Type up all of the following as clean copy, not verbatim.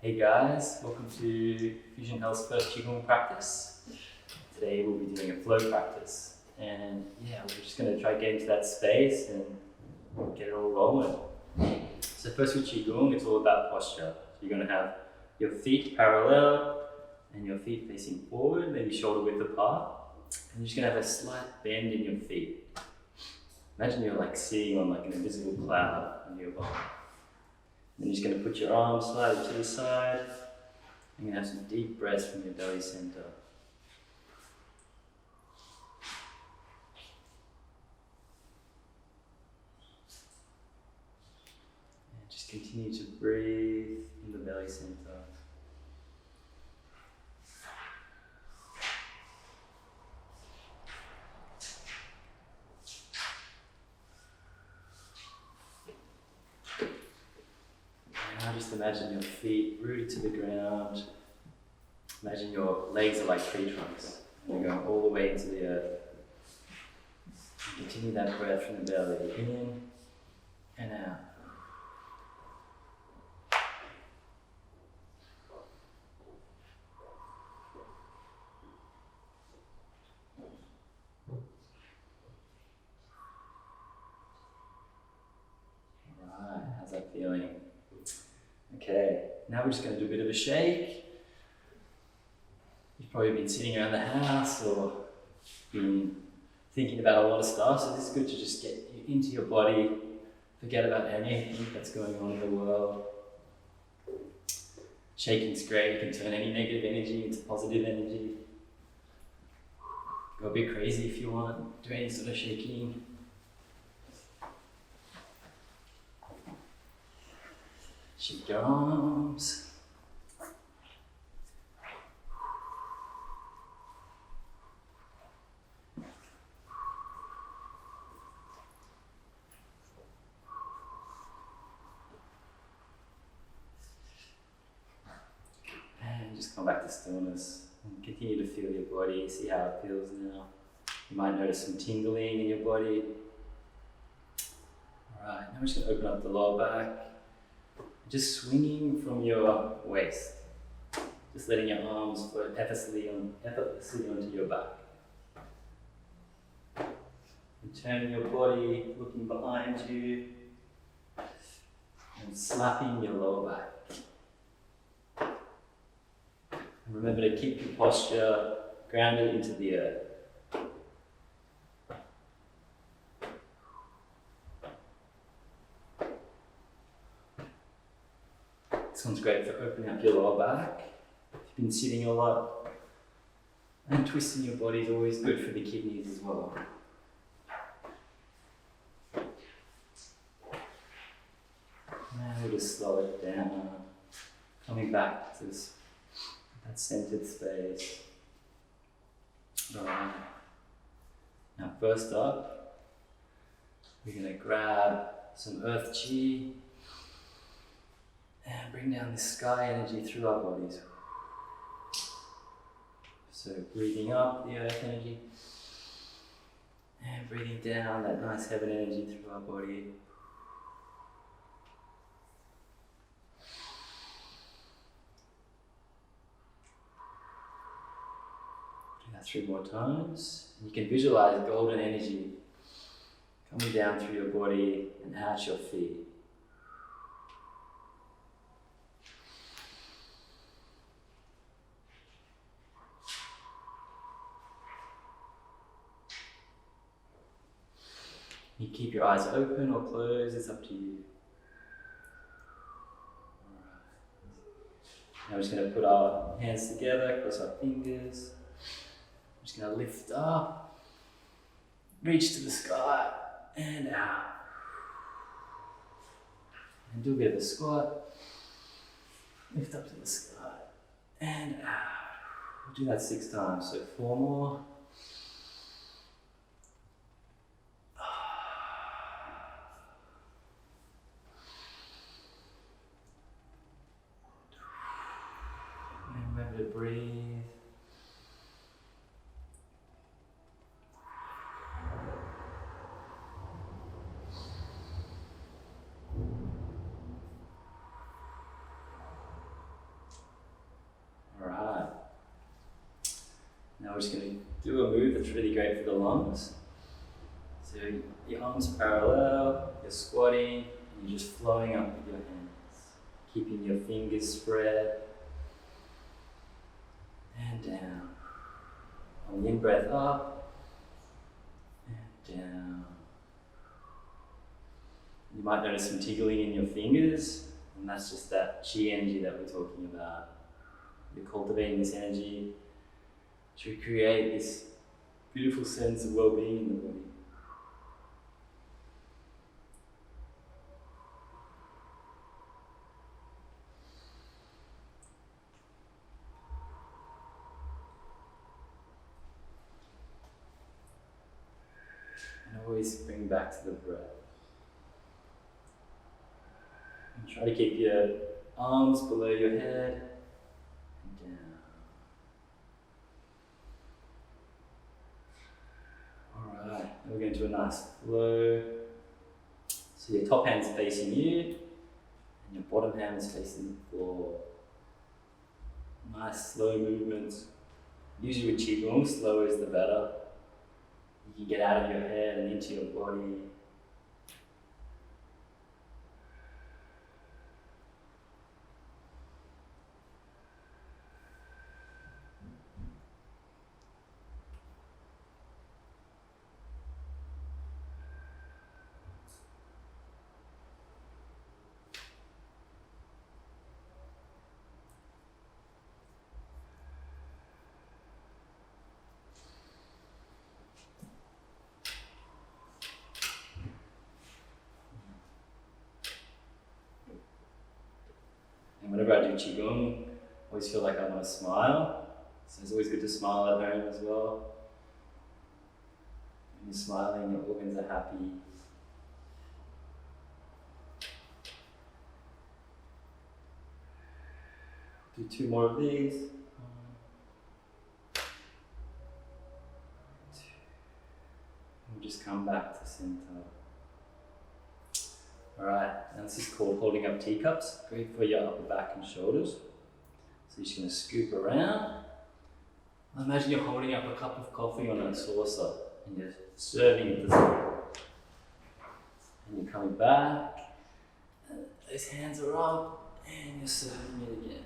Hey guys, welcome to Fusion Health's first Qigong practice. Today we'll be doing a flow practice, and we're just going to try to get into that space and get it all rolling. So first with Qigong, it's all about posture. So you're going to have your feet parallel and your feet facing forward, maybe shoulder width apart, and you're just going to have a slight bend in your feet. Imagine you're like sitting on like an invisible cloud on your body. Then you're just going to put your arms slightly to the side. You're going to have some deep breaths from your belly center. And just continue to breathe from the belly center. Now just imagine your feet rooted to the ground. Imagine your legs are like tree trunks. You're going all the way into the earth. And continue that breath from the belly, in and out. Alright, how's that feeling? Okay, now we're just going to do a bit of a shake. You've probably been sitting around the house or been thinking about a lot of stuff, so this is good to just get into your body, forget about anything that's going on in the world. Shaking's great, you can turn any negative energy into positive energy. Go a bit crazy if you want, do any sort of shaking. Shake your arms. And just come back to stillness and continue to feel your body, see how it feels now. You might notice some tingling in your body. Alright, now we're just going to open up the lower back. Just swinging from your waist. Just letting your arms float effortlessly onto your back. And turning your body, looking behind you, and slapping your lower back. And remember to keep your posture grounded into the earth. This one's great for opening up your lower back. If you've been sitting a lot, and twisting your body is always good for the kidneys as well. Now we'll just slow it down, coming back to that centered space. Right. Now first up, we're going to grab some earth chi and bring down this sky energy through our bodies. So breathing up the earth energy and breathing down that nice heaven energy through our body. Do that 3 more times. And you can visualize golden energy coming down through your body and out your feet. You keep your eyes open or closed, it's up to you. Alright. Now we're just going to put our hands together, cross our fingers. I'm just going to lift up, reach to the sky, and out. And do a bit of a squat. Lift up to the sky, and out. We'll do that 6 times, so 4 more. Remember to breathe. Now we're just going to do a move that's really great for the lungs. So your arms parallel, you're squatting, and you're just flowing up with your hands, keeping your fingers spread, and down. On the in-breath up, and down. You might notice some tingling in your fingers, and that's just that chi energy that we're talking about. You're cultivating this energy to create this beautiful sense of well-being in the body. And always bring back to the breath. And try to keep your arms below your head and down. Alright, now we're going to do a nice flow. So your top hand's facing you, and your bottom hand is facing the floor. Nice slow movements. Usually with Qigong, slower is the better. You can get out of your head and into your body. And whenever I do Qigong, I always feel like I want to smile. So it's always good to smile at home as well. When you're smiling, your organs are happy. Do 2 more of these. 1, 2. And we'll just come back to center. Alright, now this is called holding up teacups. Great for your upper back and shoulders. So you're just going to scoop around. Imagine you're holding up a cup of coffee on a saucer and you're serving it this way. And you're coming back. And those hands are up and you're serving it again.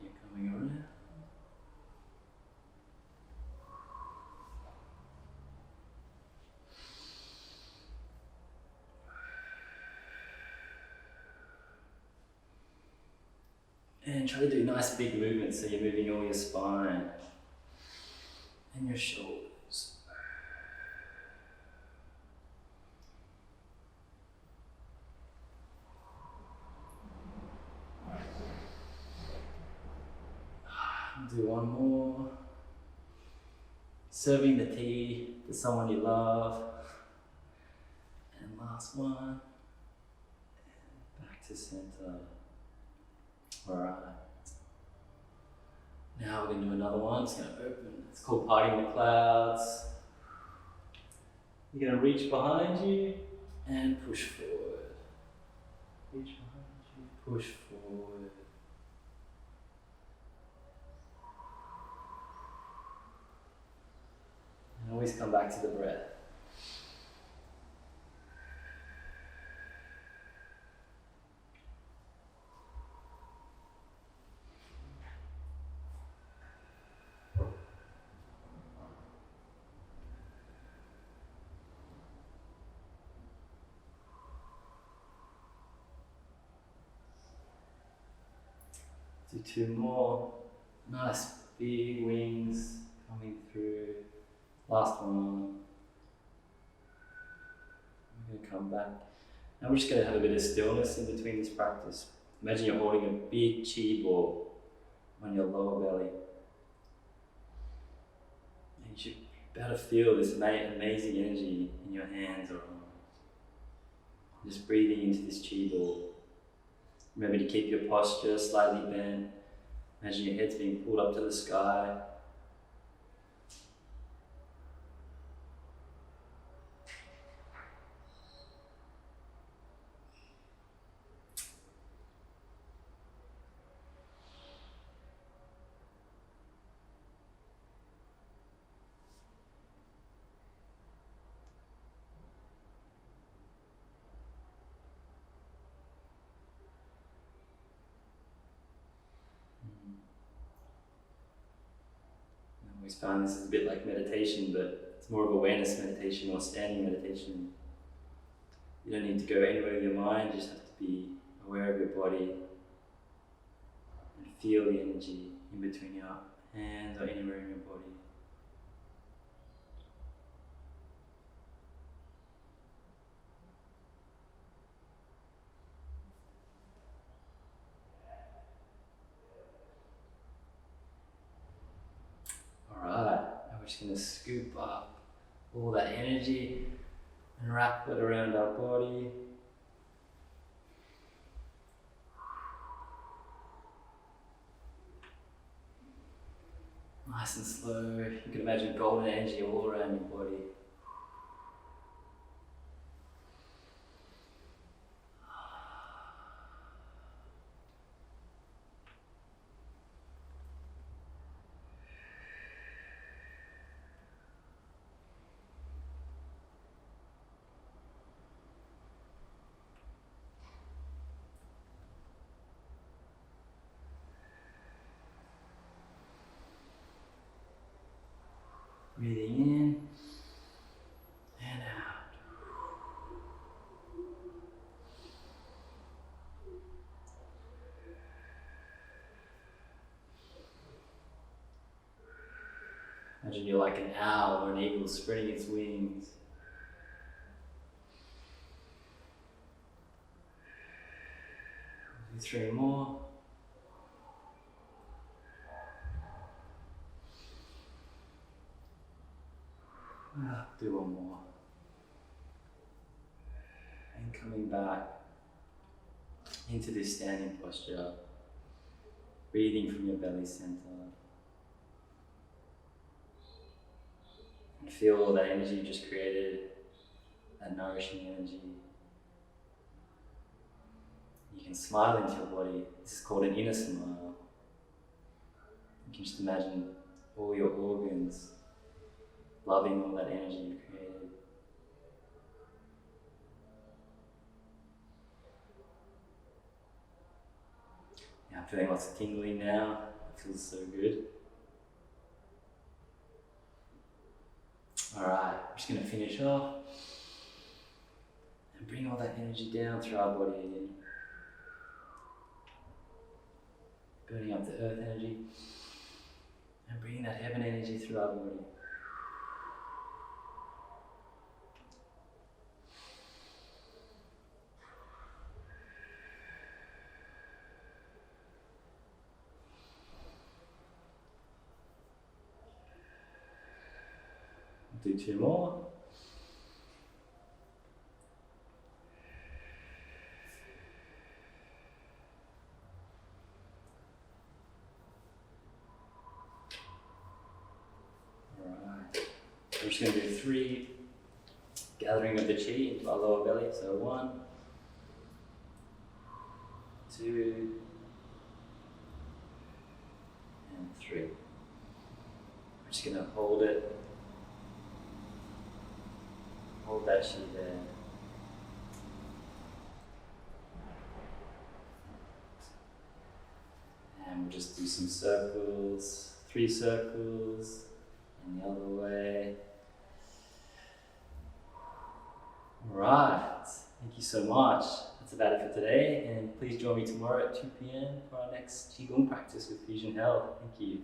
You're coming around. And try to do nice big movements so you're moving all your spine and your shoulders. Do one more. Serving the tea to someone you love. And last one. And back to center. Alright. Now we're going to do another one. It's going to open. It's called Parting the Clouds. You're going to reach behind you and push forward. Reach behind you, push forward. And always come back to the breath. Do 2 more. Nice big wings coming through. Last one. We're going to come back. Now we're just going to have a bit of stillness in between this practice. Imagine you're holding a big chi ball on your lower belly. And you should be able to feel this amazing energy in your hands or arms. Just breathing into this chi ball. Remember to keep your posture slightly bent. Imagine your head's being pulled up to the sky. always found this is a bit like meditation, but it's more of awareness meditation or standing meditation. You don't need to go anywhere with your mind, you just have to be aware of your body and feel the energy in between your hands or anywhere in your body. Alright, now we're just going to scoop up all that energy and wrap it around our body. Nice and slow. You can imagine golden energy all around your body. Breathing in and out. Imagine you're like an owl or an eagle spreading its wings. Do 3 more. Do 1 more. And coming back into this standing posture, breathing from your belly center. And feel all that energy you just created, that nourishing energy. You can smile into your body. This is called an inner smile. You can just imagine all your organs loving all that energy you created. Yeah, I'm feeling lots of tingling now. It feels so good. Alright, I'm just going to finish off and bring all that energy down through our body again. Burning up the earth energy and bringing that heaven energy through our body. Do 2 more. Alright. We're just going to do 3 gathering of the chi into our lower belly. So 1, 2, and 3. We're just going to hold it. Hold that chi there. And we'll just do some circles, 3 circles, and the other way. Alright, thank you so much. That's about it for today, and please join me tomorrow at 2 p.m. for our next Qigong practice with Fusion Health. Thank you.